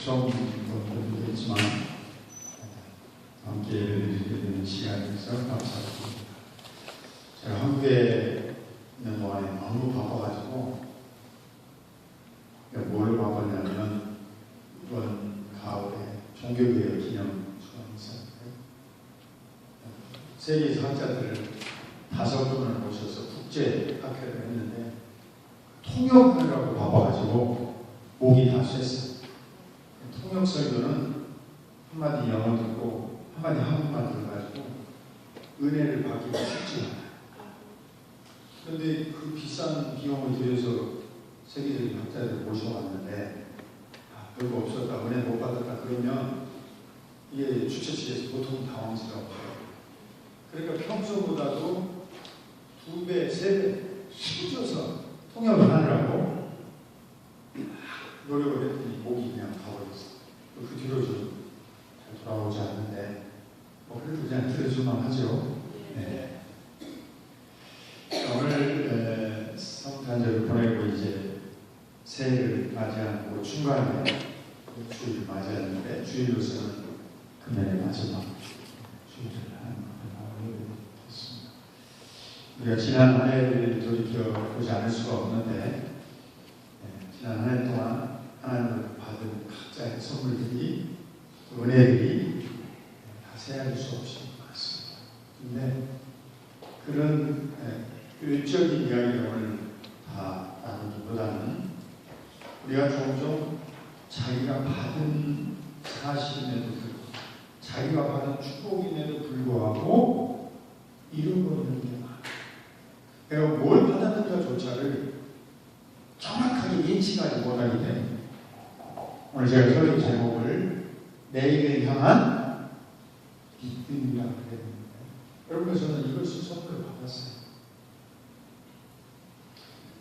좀 모르겠지만 함께 예배를 드리게 되는 시간에서 감사드립니다. 제가 한국에 있는 동안에 너무 바빠가지고 뭘 바빴냐면 이번 가을에 종교개혁 기념수가 있었는데 세계에서 학자들을 5분을 모셔서 국제학회를 했는데 통역하느라고 바빠가지고 목이 다 쇠었어요. 통역 설교는 한마디 영어 듣고 한마디 한국말 들어가지고 은혜를 받기가 쉽지 않아요. 그런데 그 비싼 비용을 들여서 세계적인 학자들을 모셔왔는데 별거 없었다, 은혜 못 받았다 그러면 이게 주최 측에서 보통 당황스러워요. 그러니까 평소보다도 2배, 3배 힘줘서 통역을 하느라고 노력을 했더니 목이 그냥 가버렸어요. 그 뒤로 좀 잘 돌아오지 않는데 그래도 그냥 들어주만 하죠. 네. 오늘 성탄절을 보내고 이제 새해를 맞이하고 중간에 주일을 맞이하는데 주일로서는 금년의 마지막 주일을 하는 것을 하겠습니다. 우리가 지난 한 해를 돌이켜보지 않을 수가 없는데 지난 한 해 동안 하나님을 받은 각자의 선물들이 은혜들이 다 세할 수 없이 많습니다. 그런데 그런 일적인 이야기를 오늘 다 나누기보다는 우리가 종종 자기가 받은 사실임에도 불구하고 자기가 받은 축복임에도 불구하고 잃어버리는 게 많아요. 내가 뭘 받았는가조차를 정확하게 인식하지 못하기 때문에 오늘 제가 설교 제목을 내일을 향한 믿음이라고 그랬는데 여러분 저는 이걸 선물로 받았어요.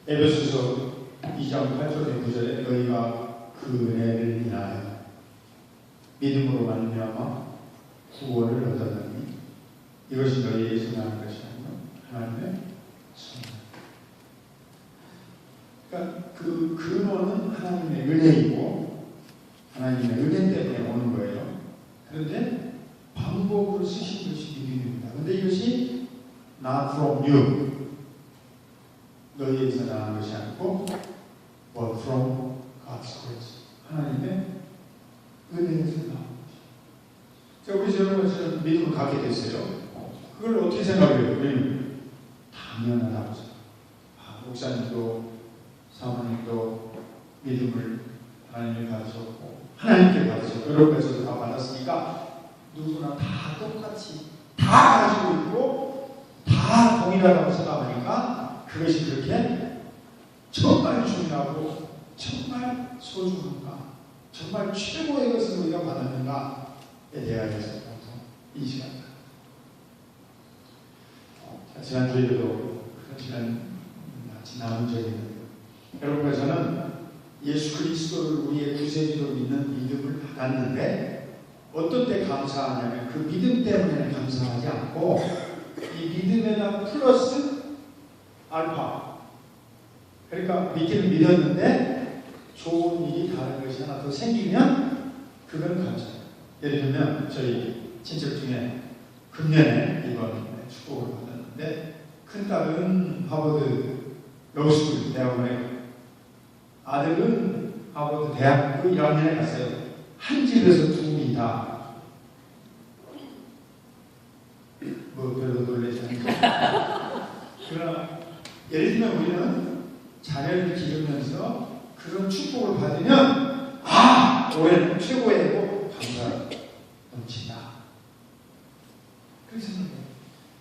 에베소서 2장 8절의 9절에 너희가 그 은혜를 인하여 믿음으로 말미암아 구원을 얻었느니 이것이 너희에게서 나는 것이 아니요 하나님의 선물. 그러니까 그 근원은 하나님의 은혜이고 하나님의 은혜 때문에 오는 거예요. 그런데 방법으로 쓰신 것이 믿음입니다. 그런데 이것이 not from you 너희에서 나온 것이 아니고 but from God's grace 하나님의 은혜에서 나온 것이죠. 자, 우리 저는 믿음을 갖게 됐어요. 그걸 어떻게 생각해요? 우리는 당연하다고 생각해요. 목사님도 사모님도 믿음을 하나님께 받으셨고 하나님께 받으셨고 여러분께서도 다 받았으니까 누구나 다 똑같이 다 가지고 있고 다 동일하다고 생각하니까 그것이 그렇게 정말 중요하고 정말 소중한가 정말 최고의 것을 우리가 받았는가에 대하여서 이 시간 지난주에도 지난 적이 있는데 여러분께서는 예수 그리스도를 우리의 구세주로 믿는 믿음을 받았는데 어떤 때 감사하냐면 그 믿음 때문에 감사하지 않고 이 믿음에다 플러스 알파 그러니까 믿기는 믿었는데 좋은 일이 다른 것이 하나 더 생기면 그건 감사해요. 예를 들면 저희 친척 중에 금년에 이번 축복을 받았는데 큰딸은 하버드 로스쿨 대학원에 아들은 하버드 대학교 1학년에 갔어요. 한 집에서 둘이 다 별로 놀라지 않죠. 그러나 예를 들면 우리는 자녀를 기르면서 그런 축복을 받으면 올해는 최고의 감사가 넘친다. 그래서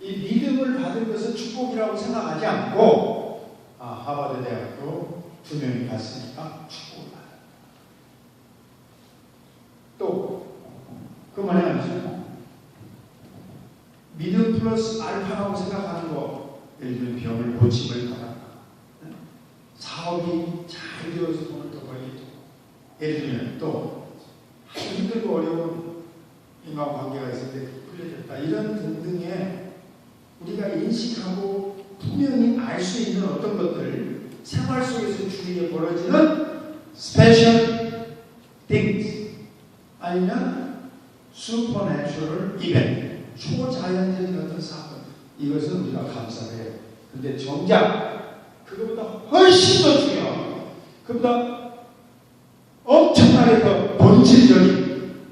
이 믿음을 받은 것은 축복이라고 생각하지 않고 하버드 대학교 2명이 갔으니까 축복을 받아요. 또 그만이 아니죠. 믿음 플러스 알파라고 생각하는 거 예를 들면 병을 고침을 받았다. 사업이 잘 되어서 돈을 더 벌겠죠. 예를 들면 또 힘들고 어려운 인간관계가 있을 때 풀려졌다. 이런 등등의 우리가 인식하고 분명히 알 수 있는 어떤 것들 생활 속에서 주위에 벌어지는 special things 아니면 슈퍼내추럴 이벤트, 초자연적인 어떤 사건, 이것은 우리가 감사를 해요. 근데 정작 그것보다 훨씬 더 중요하고 그보다 엄청나게 더 본질적인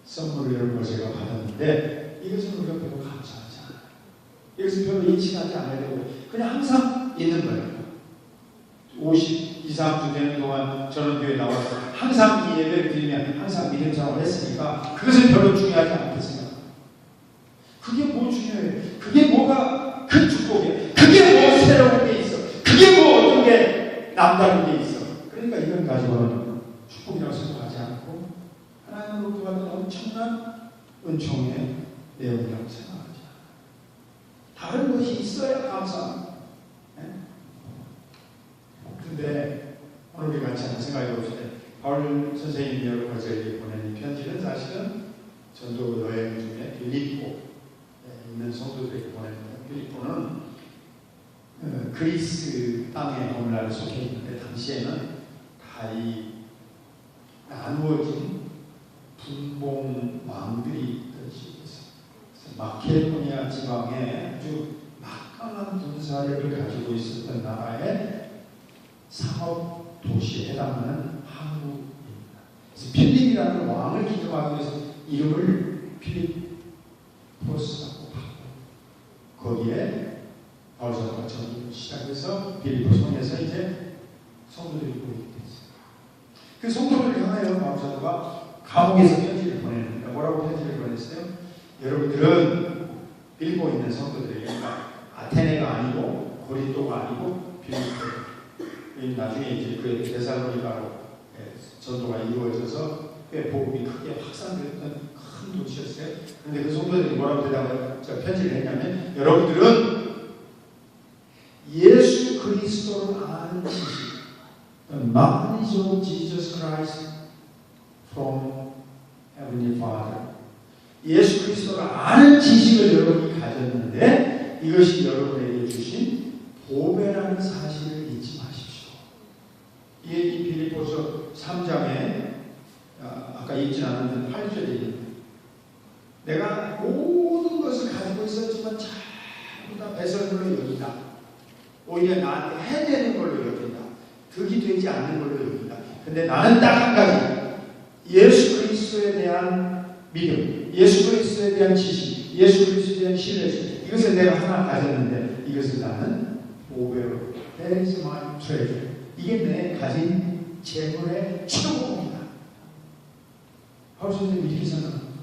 선물을 여러분 제가 받았는데 이것은 우리가 별로 감사하지 않아요. 이것은 별로 인식하지 않으려고 그냥 항상 있는 거예요. 50, 30주 되는 동안 저는 교회에 나와서 항상 이 예배를 드리면 항상 믿음 생활을 했으니까 그것은 별로 중요하지 않겠습니다. 그게 뭐 중요해요? 그게 뭐가 큰 축복이에요? 그게 뭐 새로운 게 있어? 그게 뭐 어떤 게 남다른 게 있어? 그러니까 이건 가지고는 축복이라고 생각하지 않고 하나님으로부터 받은 엄청난 은총의 내용이라고 생각하지 않아요. 다른 것이 있어야 감사합니다. 그런데 오늘 우리 같이 한번 생각해 봅시다. 바울 선생님이 여러분과 저에게 보낸 이 편지는 사실은 전도 여행 중에 빌립보에 있는 성도들에게 보냅니다. 빌립보는 그리스 땅에 오늘날 속해 있는데 당시에는 다 이 나누어진 분봉 왕들이 있듯이 마케도니아 지방에 아주 막강한 군사력을 가지고 있었던 나라의 상업 도시에 해당하는 항구입니다. 그래서 필립이라는 왕을 기념하기 위해서 이름을 필리포스라고 하고 거기에 바울 사도가 전도를 시작해서 빌립보 성에서 이제 성도들이 모이게 됐어요. 그 성도들을 향하여 바울 사도가 감옥에서 편지를 보내는데 뭐라고 편지를 보냈어요? 여러분들은 빌립보에 있는 성도들이 그러니까 아테네가 아니고 고린도가 아니고 빌립보 나중에 이제 그 데살로니가로 전도가 이루어져서 꽤 복음이 크게 확산됐던 큰 도시였어요. 그런데 그 성도들이 뭐라고 대답을 편지를 했냐면 여러분들은 예수 그리스도를 아는 지식, the knowledge of Jesus Christ from Heavenly Father, 예수 그리스도를 아는 지식을 여러분이 가졌는데 이것이 여러분에게 주신 보배라는 사실을 잊지 마십시오. 이 빌립보서 3장에 아까 읽지 않았는데 8절에 있는데 내가 모든 것을 가지고 있었지만 전부 다 배설물로 여긴다. 오히려 나한테 해내는 걸로 여긴다. 득이 되지 않는 걸로 여긴다. 근데 나는 딱 한 가지, 예수 그리스도에 대한 믿음, 예수 그리스도에 대한 지식, 예수 그리스도에 대한 신뢰심, 이것을 내가 하나 가졌는데 이것을 나는 보배로, that is my treasure, 이게 내 가진 재물의 최고봉이다. 바울 선생님이 이렇게 생각합니다.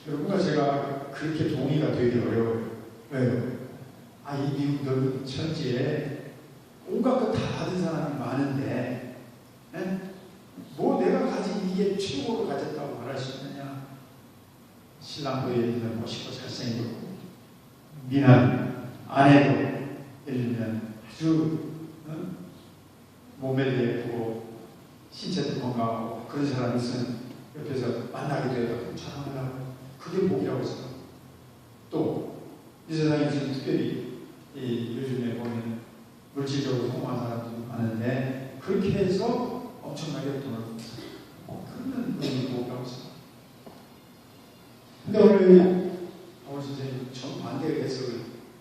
여러분과 제가 그렇게 동의가 되기 어려워요. 왜요? 이 미국 넓은 천지에 온갖 것 다 받은 사람이 많은데 뭐 내가 가진 이게 최고로 가졌다고 말할 수 있느냐? 신랑도 예를 들면 멋있고 잘생기고 미남 아내도 예를 들면 아주 몸매도 예쁘고 신체도 건강하고 그런 사람이 있으면 옆에서 만나게 되어서 자랑을 하고 그게 복이라고 생각합니다. 또 이 세상에 지금 특별히 요즘에 보면 물질적으로 성공한 사람들이 많은데 그렇게 해서 엄청나게 돈을 그러면 그게 복이라고 생각합니다. 근데 오늘 바울 선생님 정반대의 해석을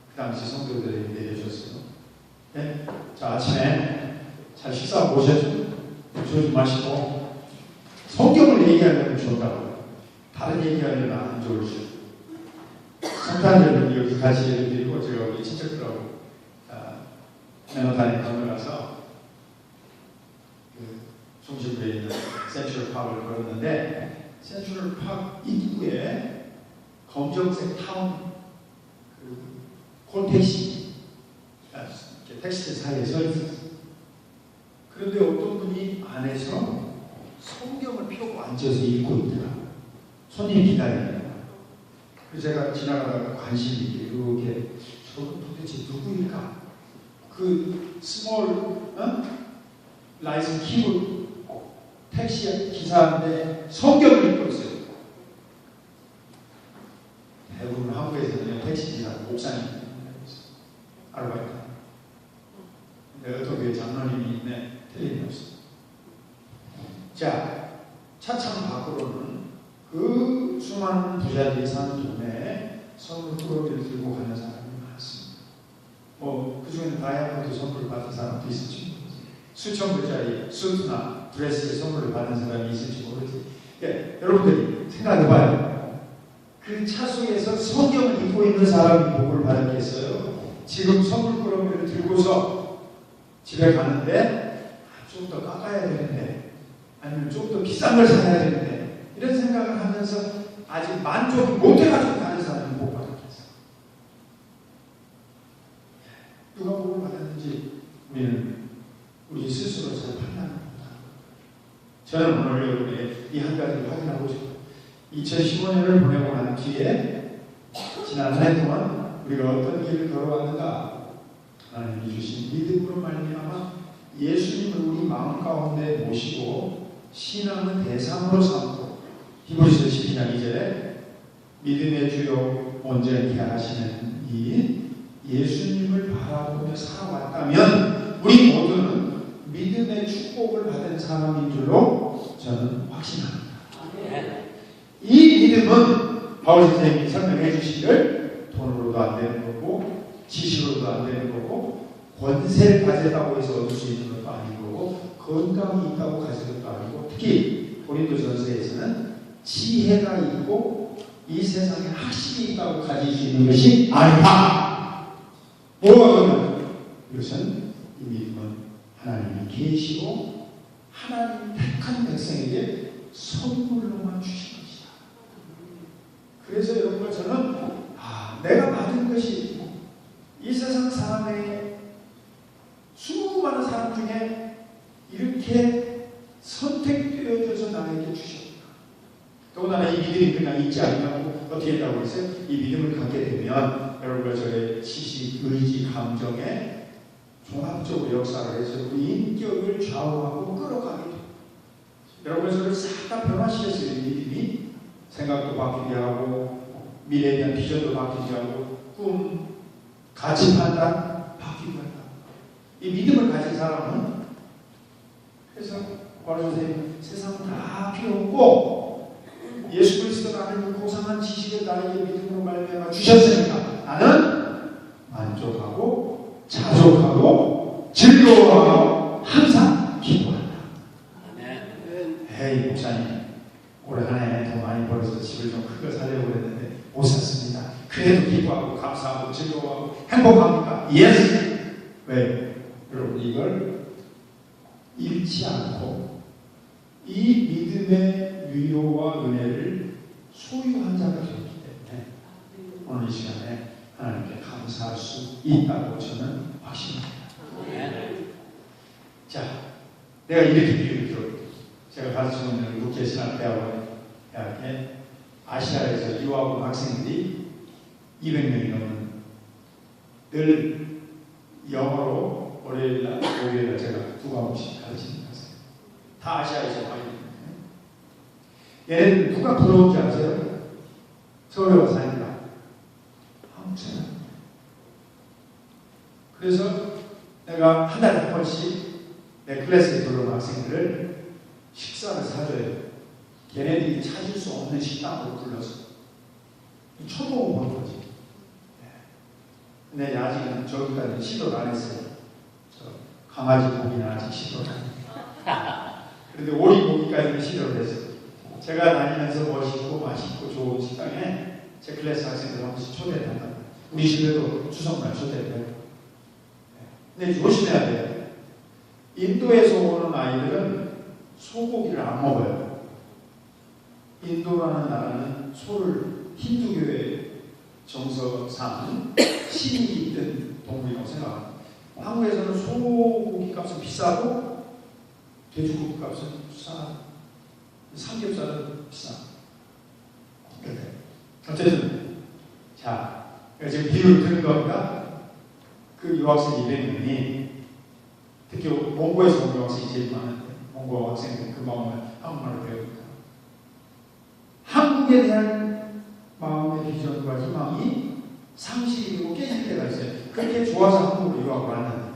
그 당시 성도들에게 내려줬어요. 네? 자, 아침에 잘 식사하고 오셨죠? 조지 마시고 성경을 얘기하려면 좋다고 다른 얘기하려면 안 좋으시죠. 성탄절은 여기 같이 예를 드리고 제가 우리 친척들하고 맨하탄에 강을 가서 그 중심부에 있는 센트럴 파크를 걸었는데 센트럴 파크 입구에 검정색 타운 그 콜택시 택시들 사이에 서 있었어요. 그런데 어떤 분이 안에서 성경을 펴고 앉아서 읽고 있더라고요. 손님이 기다리는 거예요. 그래서 제가 지나가다가 관심 있게 이렇게 저건 도대체 누구일까? 그 스몰 라이슨 키보드 택시 기사인데 성경을 읽고 있어요. 대부분 한국에서는 택시 기사 목사님 아르바이트. 근데 어떤 교회 장로님이 있네. 틀림없어. 자, 부자들이 사는 동네에 선물 꾸러기를 들고 가는 사람이 많습니다. 그 중에는 다이아몬드 선물 받은 사람도 있을지 모르지. 수천 불짜리 수트나 드레스를 선물을 받은 사람이 있을지 모르지. 여러분들이 생각해봐요. 그 차 속에서 성경을 읽고 있는 사람이 복을 받았겠어요? 지금 선물 꾸러기를 들고서 집에 가는데 좀 더 깎아야 되는데, 아니면 좀 더 비싼 걸 사야 되는데, 이런 생각을 하면서 아직 만족이 못해가지고 가는 사람이 복 받았겠어요. 누가 복을 받았는지 우리 스스로 잘 판단합니다. 저는 오늘 여러분의 이 한 가지를 확인하고 싶어요. 2015년을 보내고 난 뒤에 지난 한 해 동안 우리가 어떤 길을 걸어왔는가, 하나님이 주신 믿음으로 말미암아 예수님을 우리 마음 가운데 모시고 신앙의 대상으로 삼고, 히브리서 12장 2절에 믿음의 주요 온전히 하시는 이 예수님을 바라보며 살아왔다면 우리 모두는 믿음의 축복을 받은 사람인 줄로 저는 확신합니다. 이 믿음은 바울 선생님이 설명해 주시기를 돈으로도 안 되는 거고, 지식으로도 안 되는 거고, 권세를 가졌다고 해서 얻을 수 있는 것도 아니고, 건강이 있다고 가진 것도 아니고, 특히 고린도전서에서는 지혜가 있고 이 세상에 학식이 있다고 가질 수 있는 것이 아니다. 뭐가 이것은 이 믿음은 하나님이 계시고 하나님 택한 백성에게 선물로만 주신 것이다. 그래서 여러분과 저는 내가 받은 것이 이 세상 사람의 수많은 사람 중에 이렇게 선택되어져서 나에게 주셨다. 더군다나 이 믿음이 그냥 있지 않냐고 어떻게 했다고 했어요? 이 믿음을 갖게 되면 여러분과 저의 지식, 의지, 감정에 종합적으로 역사를 해서 우리 인격을 좌우하고 끌어가게 됩니다. 여러분과 저를 싹 다 변화시켰어요. 이 믿음이 생각도 바뀌게 하고, 미래에 대한 비전도 바뀌게 하고, 꿈, 가치 판단 바뀌게 한다. 이 믿음을 가진 사람은, 그래서 바로 선생님, 세상은 다 필요 없고 예수 그리스도라는 고상한 지식을 나에게 믿음으로 말미암아 주셨으니까 나는 만족하고 자족하고 즐거워하고 항상 기뻐한다. 에이 목사님, 올해 한 해 더 많이 벌어서 집을 좀 크게 살려고 했는데 못 샀습니다. 그래도 기뻐하고 감사하고 즐거워하고 행복합니까? 예스. 왜? 여러분 이걸 잃지 않고 이 믿음의 위로와 은혜를 소유한 자가 되기 때문에 오늘 이 시간에 하나님께 감사할 수 있다고 저는 확신합니다. 자, 내가 이렇게 비유를 들어요. 제가 가르치고 있는 국제신학대학원에 아시아에서 유학 온 학생들이 200명이 넘는, 늘 영어로 월요일날, 목요일날 제가 2과목씩 가르치는 학생. 다 아시아에서 와 있는 거예요. 얘네들 누가 부러운지 아세요? 서울에 와서 사니까 한국 사람. 그래서 내가 한 달에 한 번씩 내 클래스에 들어오는 학생들을 식사를 사줘요. 걔네들이 찾을 수 없는 식당으로 불러서 초보 온 거지. 근데 아직은 저기까지 시도를 안 했어요. 강아지 고기는 아직 시도를 안 했어요. 그런데 오리 고기까지는 시도를 했어요. 제가 다니면서 멋있고 맛있고 좋은 식당에 제 클래스 학생들 한 번씩 초대를 한다. 우리 집에도 추석날 초대를 해요. 근데 조심해야 돼요. 인도에서 오는 아이들은 소고기를 안 먹어요. 인도라는 나라는 소를 힌두교의 정서상 신이 있던 동물이라고 생각합니다. 한국에서는 소고기 값은 비싸고 돼지고기 값은 싸, 삼겹살은 비싸. 어쨌든 자, 지금 비유를 드는 겁니다. 그 유학생 200명이 특히 몽고에서 온 유학생이 제일 많은데 몽고 학생들은 그 마음을 한국말로 배우니까 한국에 대한 마음의 비전과 희망이 상실이고 깨질 때가 있어요. 그렇게 좋아서 한국으로 유학을 하는데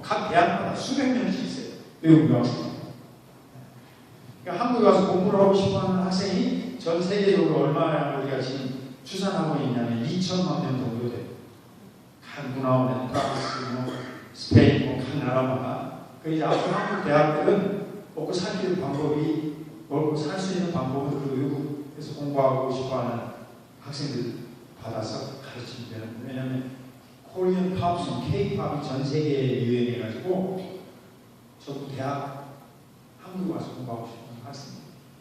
각 대학마다 수백 명씩 있어요. 외국 유학생. 그러니까 그러니까 한국에 와서 공부를 하고 싶어하는 학생이 전 세계적으로 얼마나 우리가 지금 추산하고 있냐면 2천만 명 정도 돼요. 각 문화원에 프랑스, 스페인, 각 나라마다. 그래서 앞으로 한국 대학들은 먹고 살기 방법이 먹고 살 수 있는 방법은 그 외국에서 공부하고 싶어하는 학생들 받아서 가르치면 되는데, 왜냐하면 코리안 팝송, K-팝이 전 세계에 유행해가지고 저도 대학 한국에 와서 공부하고 싶은 학생이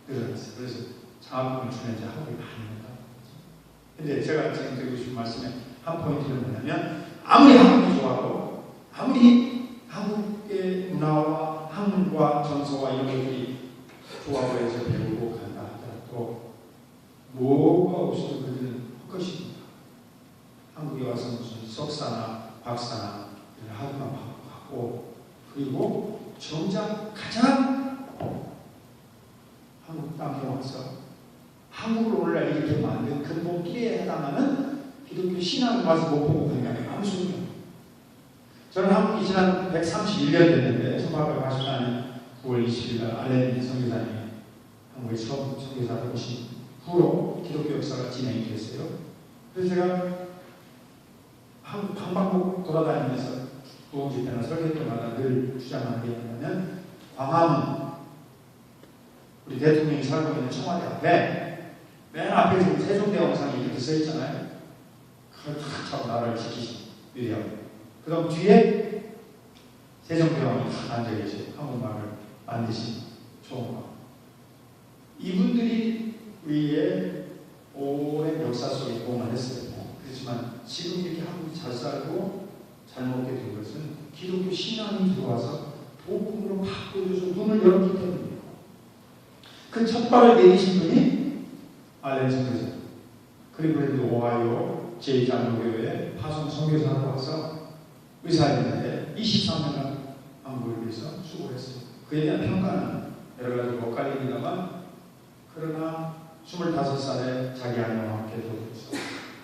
늘어났어요. 그래서 장학금을 주면 이제 학업이 많이 된다. 근데 제가 지금 드리고 싶은 말씀의 한 포인트는 뭐냐면, 아무리 한국이 좋아도, 아무리 한국의 문화와 학문과 정서와 이런 것들이 좋아고 해서 배우고 간다 하더라도 뭐가 없어도 그들은 헛것입니다. 한국에 와서 무슨 석사나 박사나 하고만 받고, 그리고 정작 가장 한국 땅에 와서 한국을 오늘날 이렇게 만든 근본기에 해당하는 기독교 신앙을 와서 못 보고 간다면 아무 소용이 없어요. 저는 한국이 지난 131년 됐는데 1884년 9월 20일 날 알렌 선교사님이 한국에 처음 선교사를 오신 후로 기독교 역사가 진행이 됐어요. 그래서 제가 한국 방방곡 돌아다니면서 부흥 집회나 설교 때마다 늘 주장하는 게 뭐냐면, 광화문 우리 대통령이 살고 있는 청와대 앞에 맨 앞에 지금 세종대왕상이 이렇게 써 있잖아요. 그걸 탁 차고 나라를 지키신 위대하고, 그 다음 뒤에 세종대왕이 탁 앉아 계세요. 한국말을 만드신 총각. 이분들이 우리의 오랜 역사 속에 공헌을 했어요. 그렇지만 지금 이렇게 한국이 잘 살고 잘 먹게 된 것은 기독교 신앙이 들어와서 복음으로 바꿔줘서 눈을 열었기 때문이에요. 그 첫 발을 내리신 분이 알렌 선교사. 클리블랜드 오하이오 제2장로교회 파송 선교사로 와서 의사였는데 23년간 한국을 위해서 수고를 했어요. 그에 대한 평가는 여러 가지 엇갈립니다만, 그러나 25살에 자기 아내와 함께 도와서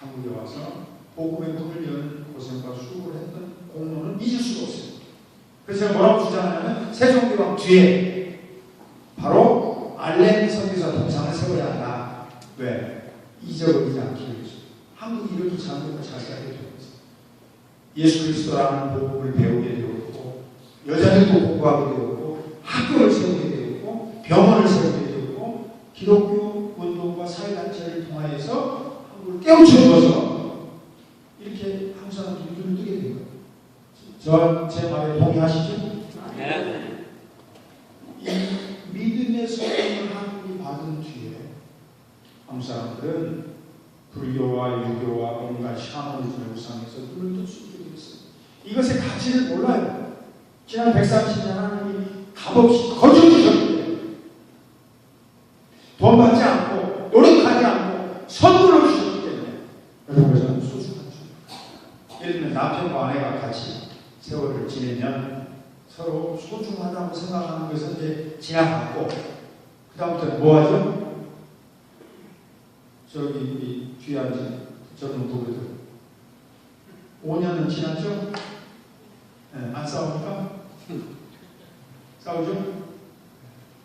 한국에 와서 복음의 문을 여는 고생과 수고를 했던 공로는 잊을 수가 없어요. 그래서 제가 뭐라고 주장하냐면, 세종대왕 뒤에 바로 알렌 선교사 동상을 세워야 한다. 왜? 잊어버리지 않기 위해서. 한국이 이렇게 장국을 잘 살게 되었어요. 예수 그리스도라는 복음을 배우게 되었고, 여자들도 공부하게 되었고, 학교를 세우게 되었고, 병원을 세우게 되었고, 기독교 운동과 사회단체를 통하여서 한국을 깨우쳐주어서 이렇게 한국 사람들이 눈을 뜨게 된 거예요. 제 말에 동의하시죠? 네. 이 믿음의 소명을 한국이 받은 뒤에 한국 사람들은 불교와 유교와 온갖 샤머니즘을 우상해서 눈을 뜰 수 있게 됐어요. 이것의 가치를 몰라요. 지난 130년 하나님이 값없이 거저 주셨는데, 돈 받지 않고 노력하지 않고 선물로 주셨기 때문에 여러분, 그래서 소중한 줄. 예를 들면 남편과 아내가 같이 세월을 지내면 서로 소중하다고 생각하는 것은 이제 지나갔고, 그 다음부터는 뭐 하죠? 저기 우리 뒤에 앉은 젊은 부부들 5년은 지났죠? 네, 안 싸웁니까? 싸우죠?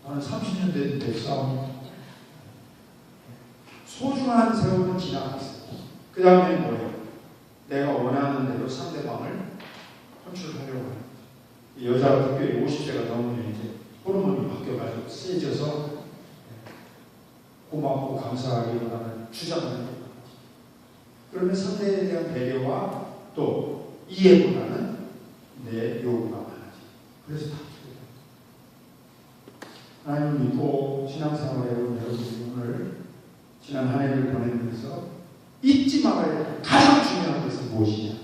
나는 30년 됐는데 싸웁니다. 소중한 세월은 지나갔어요. 그 다음에 뭐예요? 내가 원하는 대로 상대방을 컨트롤하려고 해요. 여자가 특별히 50세가 넘으면 이제 호르몬이 바뀌어가지고 세져서 고맙고 감사하기보다는 주장을 해요. 그러면 상대에 대한 배려와 또 이해보다는 내 요구가 많아지. 그래서 다투게 돼요. 하나님을 믿고 신앙생활에 온 여러분들이 오늘 지난 한 해를 보내면서 잊지 말아야 할 가장 중요한 것은 무엇이냐?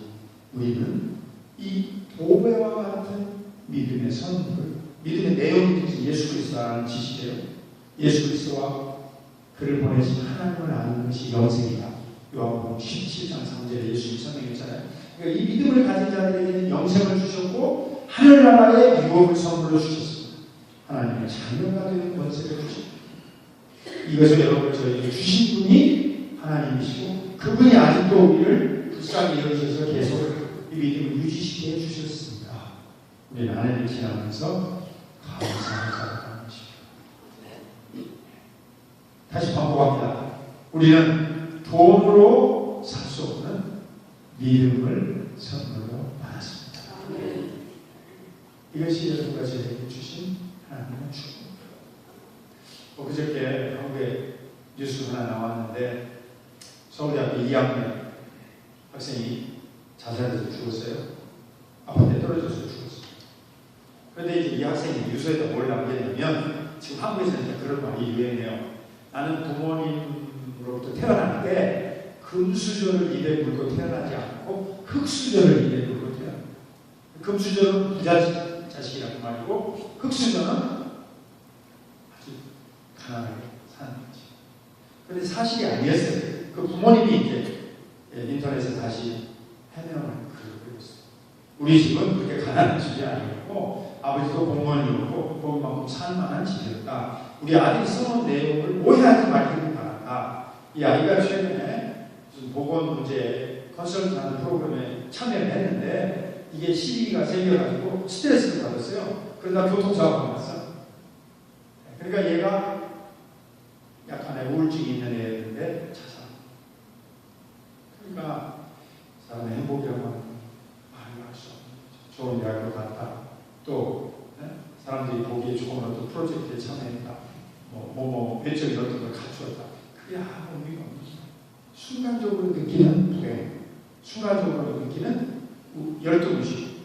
우리는 이 보배와 같은 믿음의 선물, 믿음의 내용이 예수 그리스도라는 지식이에요. 예수 그리스도와 그를 보내신 하나님을 아는 것이 영생이다. 요한복음 17장 3절에 예수님이 설명했잖아요. 그러니까 이 믿음을 가진 자들에게는 영생을 주셨고 하늘나라의 유업을 선물로 주셨습니다. 하나님의 자녀가 되는 권세를 주셨습니다. 이것을 여러분 저에게 주신 분이 하나님이시고, 그분이 아직도 우리를 불쌍히 여기셔서 계속 이 믿음을 유지시켜 주셨습니다. 우리는 하나님을 지나면서 감사하자는 것입니다. 다시 반복합니다. 우리는 돈으로 살 수 없는 믿음을 선물로 받았습니다. 이것이 여러분과 저에게 주신 하나님의 축복입니다. 그저께 한국에 뉴스 하나 나왔는데 서울대학교 2학년 학생이 자살해서 죽었어요. 아파트에 떨어져서 죽었어요. 그런데 이제 이 학생이 뉴스에다 뭘 남겼냐면, 지금 한국에서는 이제 그런 말이 유행해요. 나는 부모님으로부터 태어날 때 금수저를 입에 물고 태어나지 않고 흙수저를 입에 물고 태어납니다. 금수저는 부자식이라는 말이고, 흙수저는 아주 가난하게 사는 거지. 그런데 사실이 아니었어요. 그 부모님이 이제 인터넷에 다시 해명을 그러고 있어요. 우리 집은 그렇게 가난한 집이 아니었고, 아버지도 공무원이었고, 그만큼 살만한 집이었다. 우리 아들이 써놓은 내용을 오해하지 말기를 바란다. 이 아이가 최근에 무슨 보건 문제 컨설팅하는 프로그램에 참여를 했는데, 이게 시비가 생겨가지고 스트레스를 받았어요. 그러다 교통사고가 났어. 그러니까 얘가 약간의 우울증이 있는 애였는데 자살. 그러니까 사람의 행복이라고 하는 말을 할 수 없는 거죠. 좋은 대학교 갔다. 또 사람들이 보기에 좋은 어떤 프로젝트에 참여했다. 외적인 어떤 걸 갖추었다. 그게 아무 의미가 없는 거죠. 순간적으로 느끼는 불행, 순간적으로 느끼는 열등의식,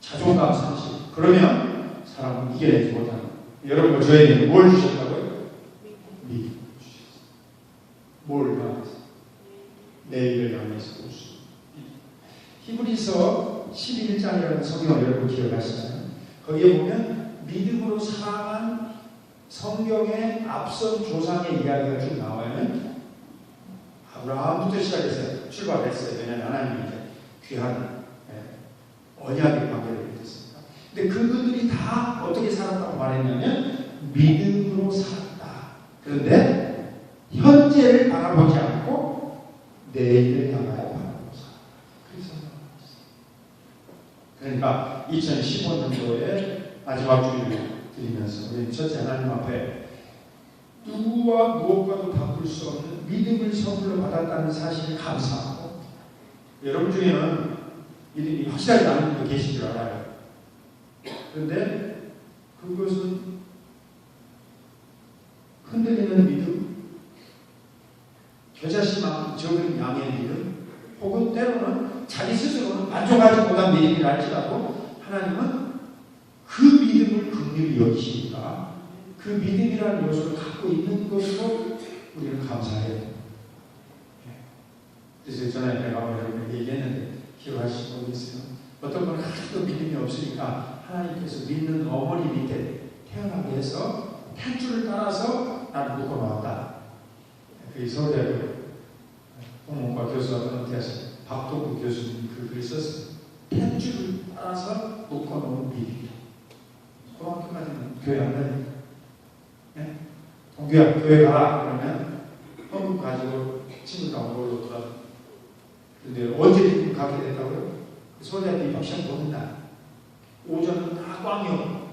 자존감 상실. 그러면 사람은 이겨내지 못하는 거예요. 여러분, 저에게 뭘 주셨다고요? 믿음 주셨어요. 뭘 향해서? 내일을 향해서 웃수. 히브리서 11장이라는 성경을 여러분 기억하시나요? 거기에 보면 믿음으로 살아간 성경의 앞선 조상의 이야기가 쭉 나와요. 아브라함부터 시작해서 출발했어요. 왜냐하면 하나님이 이제 귀한 언약의 관계를 맺었습니다. 근데 그분들이 다 어떻게 살았다고 말했냐면 믿음으로 살았다. 그런데 현재를 바라보지 않고 내일을 향하여 바라보고 살았다. 그래서 그러니까 2015년도에 마지막 주일을 드리면서 우리 첫째 하나님 앞에 누구와 무엇과도 바꿀 수 없는 믿음을 선물로 받았다는 사실을 감사하고, 여러분 중에는 믿음이 확실하지 않은 분도 계신 줄 알아요. 그런데 그것은 흔들리는 믿음, 겨자씨만큼 적은 양의 믿음, 혹은 때로는 자기 스스로는 만족하지 못한 믿음이라 할지라도 하나님은 그 믿음을 긍휼히 여기시니까 그 믿음이라는 요소를 갖고 있는 것으로 우리는 감사해야 됩니다. 그래서 전에 내가 여러분에게 얘기했는데 기억하시고 모르겠어요. 어떤 분은 하나도 믿음이 없으니까 하나님께서 믿는 어머니 밑에 태어나게 해서 탯줄을 따라서 나를 묶어 놓았다. 그 서울대학교 홍문과 교수하던 은퇴하신 박동구 교수님이 그 글을 썼어요. 탯줄을 따라서 묶어 놓은 믿음이다. 고등학교까지는 교회 안 다니니까. 네? 동규야, 교회 가라. 그러면 헌금 가지고 친구랑 놀러 가서. 근데 언제 가게 됐다고요? 서울대학교 입학시험 보는 날. 오전은 다 꽝이요.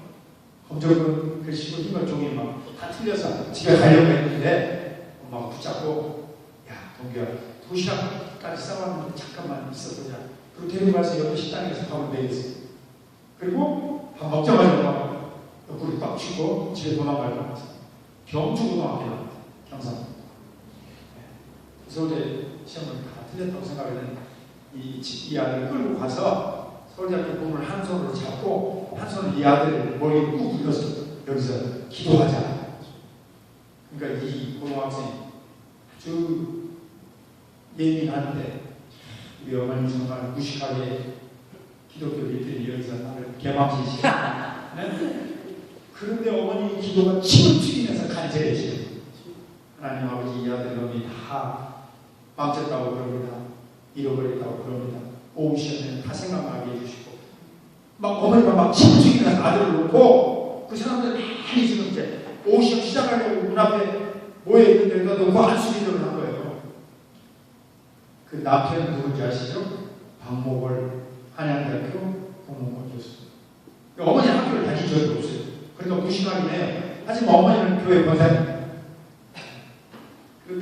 검정은 글씨고 흰걸 종이 막 다 틀려서 집에 가려고 했는데 엄마가 붙잡고, 야, 동규야, 2시간까지 싸웠는데 잠깐만 있어보자. 그리고 데리고 가서 옆에 식당에서 밥을 먹였어요. 그리고 밥 먹자마자 엄마가 옆구리 딱 치고 집에 도망가려고 했어요. 경주고등학교 나왔어요. 경상. 서울대 시험을 다 틀렸다고 생각하는 이 아들을 끌고 가서 서울대학교 본을 한 손으로 잡고 한 손으로 이 아들을 머리에 꾹 눌러서 여기서 기도하자. 그러니까 이 고등학생이 아주 예민한데 우리 어머니 정말 무식하게 기독교 믿더니 여기서 나를 개망신시켜. 네? 그런데 어머니 기도가 침을 튀기면서 간절해지고, 하나님 아버지 이 아들 놈이 다 망쳤다고 그럽니다. 잃어버렸다고 그럽니다. 오후 시험에는 다 생각나게 해주시고, 막 어머니가 막 침을 튀기면서 아들을 놓고 그 사람들 많이 지금 이제 오후 시험 시작하려고 문 앞에 모여 있는데 놓고 한숨이를 한 거예요. 그 남편은 누군지 아시죠? 박목월 한양대학교 공무원 교수. 어머니 학교를 다닌 적이 없어요. 그러니까 무심하긴 해요. 하지만 어머니는 교회 권사입니다.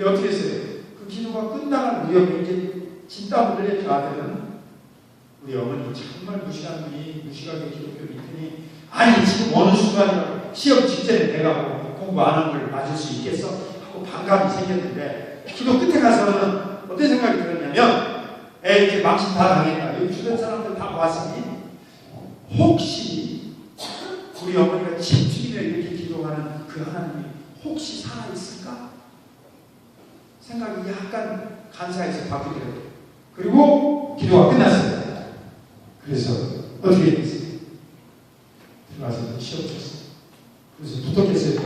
근데 어떻게 했어요? 그 기도가 끝나간 무렵에 이제 진땀 흘렸죠. 아들은 우리 어머니 정말 무시하게 기독교를 믿더니 아니 지금 어느 순간 시험 직전에 내가 뭐 공부 안 한 걸 맞을 수 있겠어? 하고 반감이 생겼는데 기도 끝에 가서는 어떤 생각이 들었냐면 이제 망신 다 당했다. 여기 주변 사람들 다 왔으니 혹시 우리 어머니가 집중이라 이렇게 기도하는 그 하나님이 혹시 살아있을까? 생각이 약간 간사해서 바꾸더라고요. 그리고 기도가 끝났어요. 그래서 어떻게 됐어요? 들어가서 시험 쳤어요. 그래서 부탁했어요.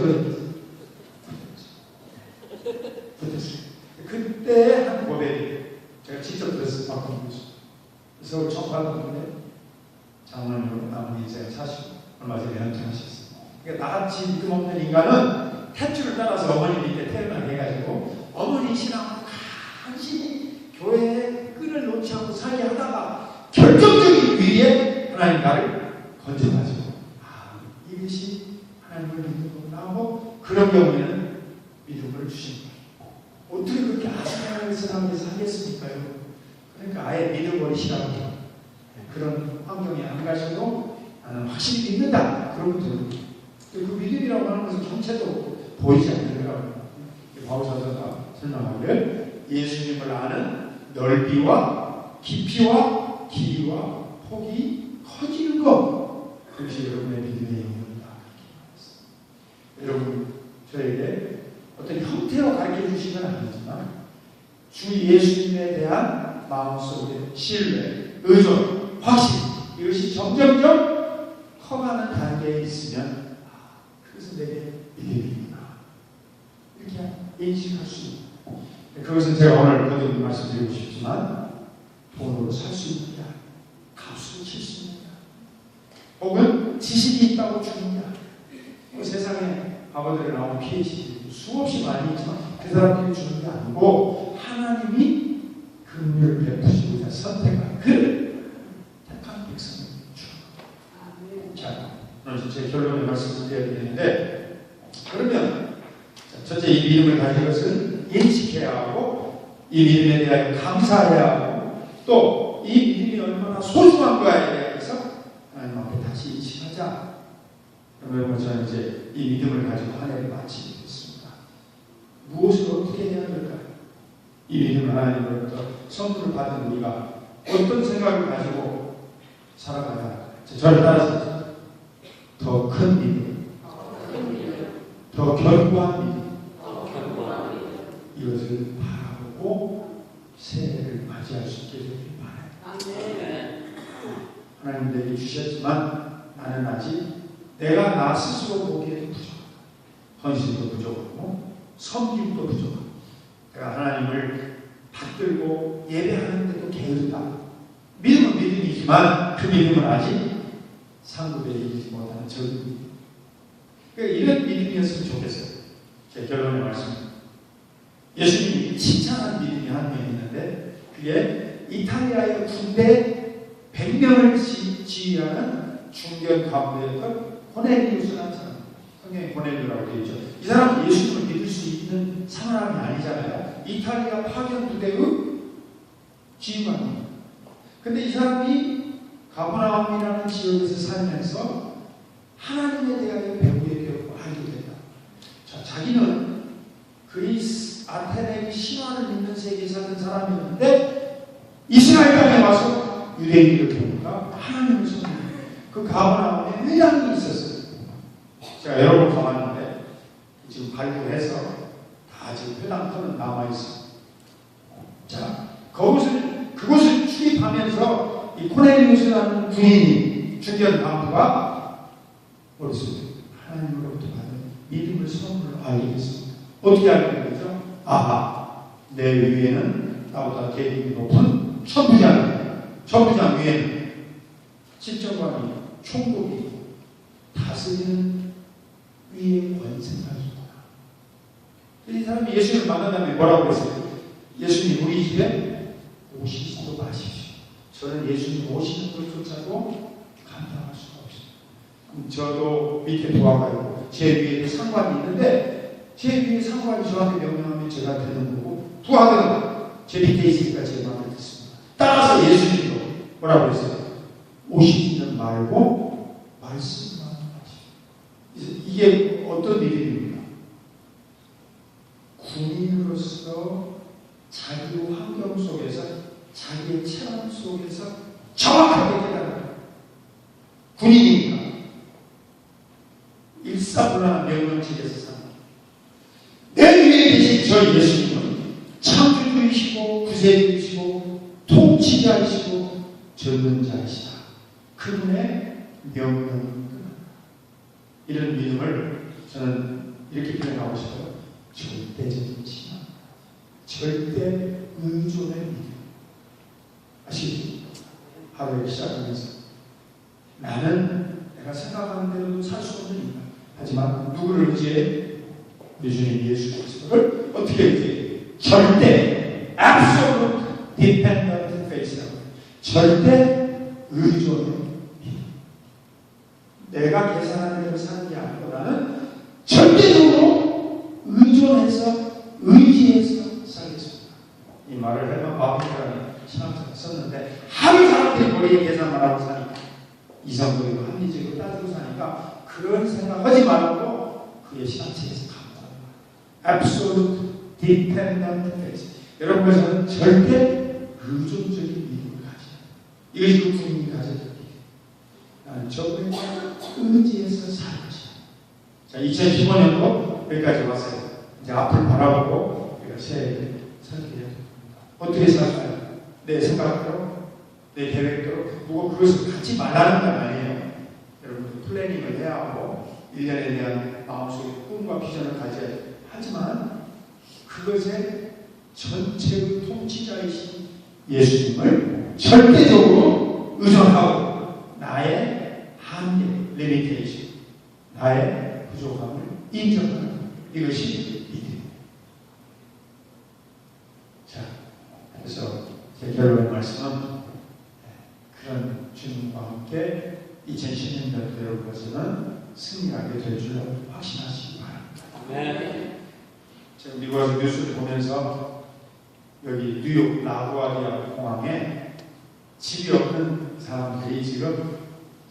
붙었어요. 그때 한 고백이 제가 직접 들었어요. 바꾼 거죠. 서울 청파동에 장로님으로 남은 인생 40 얼마 전에 연장하셨어요. 그러니까 나같이 믿음 없는 인간은 탯줄을 따라서 어머니 밑에 태어나게 해가지고 어머니 신앙으로 간신히 교회에 끈을 놓지 않고 살게 하다가 결정적인 위기에 하나님 나를 건져가지고 이것이 하나님을 믿는 거구나 하고 그런 경우에는 믿음을 주신 거예요. 어떻게 그렇게 아스나를 사람에서 하겠습니까요? 그러니까 아예 믿어버리시라고 그런 환경에 안 가셔도 나는 확실히 믿는다. 그런 분들은 그 믿음이라고 하는 것은 정체도 보이지 않더라고요. 바울사도가 설명하기를 예수님을 아는 넓이와 깊이와 길이와 폭이 커지는 것, 그것이 여러분의 믿음의 영역이다. 여러분 저에게 어떤 형태로 가르쳐 주신 건 아니지만 주 예수님에 대한 마음속의 신뢰, 의존, 확신 이것이 점점점 커가는 단계에 있으면 그래서 내게 믿음이구나 이렇게 인식할 수 있는 그것은 제가 오늘 거듭 말씀드리고 싶지만 돈으로 살 수 있는 게 아니라 값으로 칠 수 있는 게 아니라 혹은 지식이 있다고 주는 게 아니라 세상에 아버지들 나온 PhD 수없이 많이 있지만 그 사람들이 주는 게 아니고 하나님이 긍휼을 베푸시고자 선택한 그 택한 백성을 주는 거예요. 자, 오늘 제 결론의 말씀을 드려야 되는데 그러면 첫째 이 믿음을 가진 것은 인식해야 하고 이 믿음에 대하여 감사해야 하고 또 이 믿음이 얼마나 소중한 거에 대해서 하나님 앞에 다시 인식하자. 그러면 저는 이제 이 믿음을 가지고 한 해를 마치겠습니다. 무엇을 어떻게 해야 될까요? 이 믿음을 하나님으로부터 선물을 받은 우리가 어떤 생각을 가지고 살아가야 할까요? 저를 따라서 더 큰 믿음, 더 견고한 믿음, 이것을 바라보고 새해를 맞이할 수 있게 되길 바라요. 하나님 내게 주셨지만 나는 아직 내가 나 스스로 보기에도 부족하다. 헌신도 부족하고 섬김도 부족하고 내가 하나님을 받들고 예배하는데도 게으르다. 믿음은 믿음이지만 그 믿음은 아직 상급에 이르지 못하는 적은 믿음. 그러니까 이런 믿음이었으면 좋겠어요. 제 결론의 말씀. 예수님이 칭찬한 믿음이 한 명 있는데 그게 이탈리아의 군대 100명을 지휘하는 중견 간부였던 고넬리우스라는 사람. 성경에 고넬리우라고 되어 있죠. 이 사람은 예수님을 믿을 수 있는 사람이 아니잖아요. 이탈리아 파견 부대의 지휘관입니다. 근데 이 사람이 가버나움이라는 지역에서 살면서 하나님에 대하여 배우게 되었고 알게 된다. 자, 자기는 그리스 아테네의 신화를 믿는 세계에 사는 사람이었는데 이스라엘 땅에 와서 유대인들을 보니까 하나님을 섬기는 그 가버나움에 회당이 있었어요. 제가 여러 번 가봤는데 지금 발굴해서 다 지금 회당터는 남아있어요. 자, 그곳을 출입하면서 이 코넬리우스라는 군인이 중견 간부가 머릿속에 하나님으로부터 받은 믿음을 선물을 알게 됐습니다. 어떻게 알게 된 거죠? 아하, 내 위에는 나보다 계급이 높은 천부장 위에는 집정관이 총독이 다스리는 위에 권세가 있구나. 이 사람이 예수님을 만난 다음에 뭐라고 했어요? 예수님 우리 집에 오시지도 마십시오. 저는 예수님 오시는 것조차도 감당할 수가 없어요. 저도 밑에 부하가 있고 제 위에도 상관이 있는데 제 위에 상관이 저한테 명령하면 제가 되는 거고, 부하들은 제 밑에 있으니까 제 마음에 듣습니다. 따라서 예수님도 뭐라고 했어요? 오시지는 말고 말씀만 하시오. 이게 어떤 믿음입니까? 군인으로서 자기 환경 속에서, 자기의 체험 속에서 정확하게 깨달아요. 군인이니까 일사불란한 명령직에서 삽니다. 내 위에 계신 저 예수님은 창조주이시고 구세주이시고 통치자이시고 전능자이시다. 그분의 명령은 이런 믿음을 저는 이렇게 표현하고 싶어요. 절대적인 신앙, 절대 의존의 믿음. 아시겠죠? 하루에 시작하면서 나는 내가 생각하는 대로 살 수 없는 인간. 하지만 누구를 의지해? 우리 주님 예수 그리스도를 어떻게 의지해? 절대 absolute dependent faith라고. 절대 의존의 믿음. 내가 계산하는 대로 사는 게 아니고 나는 절대적으로 의존해서 의지해서 살겠습니다. 이 말을 헬만 바울이라는 신학자가 썼는데, 하루 사람들이 머리에 계산만 하고 사니까, 이성적이고 합리적으로 따지고 사니까 그런 생각하지 말고 그의 신학책에서 감사합니다. Absolute dependent faith. 여러분과 저는 절대 의존적인 믿음을 가지는, 이것이 그 군인이 가져야 됩니다. 나는 저분에 의지해서 살 것이다. 자, 2015년도 여기까지 왔어요. 이제 앞을 바라보고 우리가 새해를 살게 됩니다. 어떻게 살까요? 내 생각대로, 내 계획대로. 누가 그것을 갖지 말라는 건 아니에요. 여러분들 플래닝을 해야 하고 1년에 대한 마음속에 꿈과 비전을 가져야 돼요. 하지만 그것의 전체의 통치자이신 예수님을 절대적으로 의존하고 나의 한계, 리미테이션, 나의 부족함을 인정하는 이것이 믿음입니다. 자, 그래서 제 결론의 말씀은 그런 주님과 함께 2010년도 여러분께서는 승리하게 될 줄 확신하시기 바랍니다. 네. 제가 미국에서 뉴스를 보면서 여기 뉴욕 라구아디아 공항에 집이 없는 사람들이 지금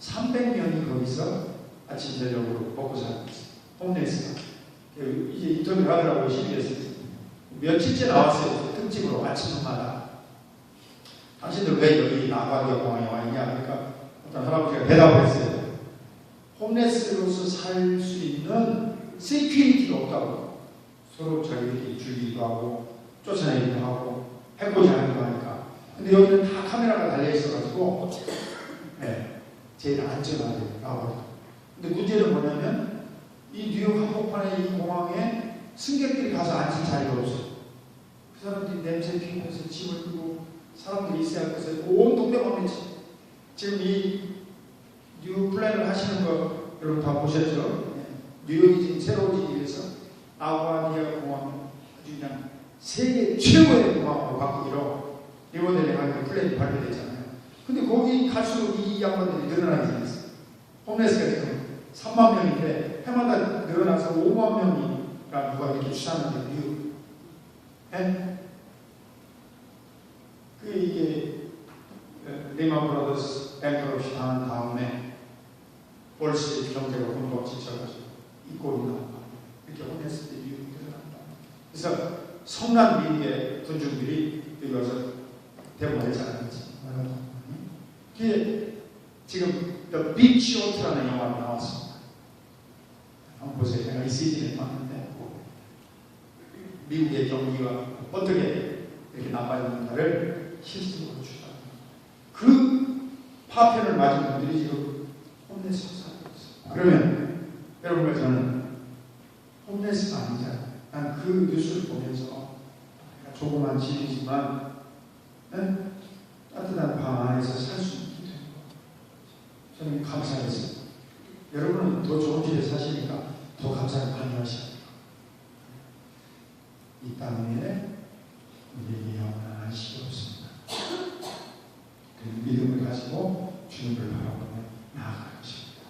300명이 거기서 아침 저녁으로 먹고 살고 있어요. 홈레스가. 이제 인터뷰를 하더라고요. CBS에서. 며칠째 나왔어요. 특집으로 아침마다. 당신들 왜 여기 라구아디아 공항에 와 있냐? 그러니까 어떤 할아버지가 대답을 했어요. 홈레스로서 살 수 있는 세큐리티가 없다고. 서로 자기들끼리 죽이기도 하고 쫓아내기도 하고 해코지 하기도 하니까. 근데 여기는 다 카메라가 달려있어가지고 네, 제일 안전하게 나와요. 근데 문제는 뭐냐면 이 뉴욕 한복판의 이 공항에 승객들이 가서 앉을 자리가 없어요. 그 사람들이 냄새 피우면서 짐을 끄고 사람들이 있어야 할 것을 온 동네가 있지. 지금 이 뉴 플랜을 하시는 거 여러분 다 보셨죠? 뉴욕이 지금 새로워지기 위해서 라구아디아 공항 아주 그냥 세계 최고의 공항으로 바꾸기로 리모델링 하는 플랜이 발표됐잖아요. 근데 거기 갈수록 이 양반들이 늘어나게 생겼어요. 홈레스가 지금 3만 명인데 해마다 늘어나서 5만 명이라 누가 이렇게 추산하는데 뉴욕. 네? 이게 리만 브라더스 뱅크럽시 당한 다음에 월스트리트 경제가 곤두박 지쳐가지고 이 꼴이 나온 거예요. 이렇게 홈레스 때 뉴욕이 늘어난다. 그래서 성난 미국의 군중들이 여기 와서 대부분을 잘하는 거지. 그게 지금 The Big Short라는 영화가 나왔습니다. 한번 보세요. 제가 이 시즌에 봤는데 미국의 경기가 어떻게 이렇게 나빠졌는가를 실질적으로 주다. 그 파편을 맞은 분들이 지금 홈레스로 살고 있어요. 그러면 여러분과 저는 홈레스가 아니잖아요. 난 그 뉴스를 보면서 조그만 집이지만 따뜻한 방 안에서 살 수 있게 된 거. 저는 감사했어요. 여러분은 더 좋은 집에 사시니까 더 감사를 많이 하셔야 돼요. 이 땅 위에 우리에게 영원한 안식이 없습니다. 그 믿음을 가지고 주님을 바라보며 나아갈 것입니다.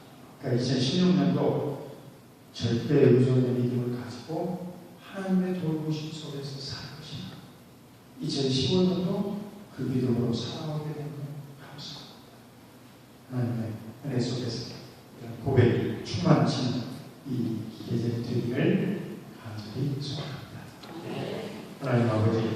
그러니까 2016년도 절대 의존의 믿음을 가지고 하나님의 돌보심 속에서 살 것이다. 2015년도 그 믿음으로 살아오게 되는 감사합니다. 하나님의 은혜 속에서 이런 고백이 충만치 이 계절 되기를 간절히 소원합니다. 하나님 아버지,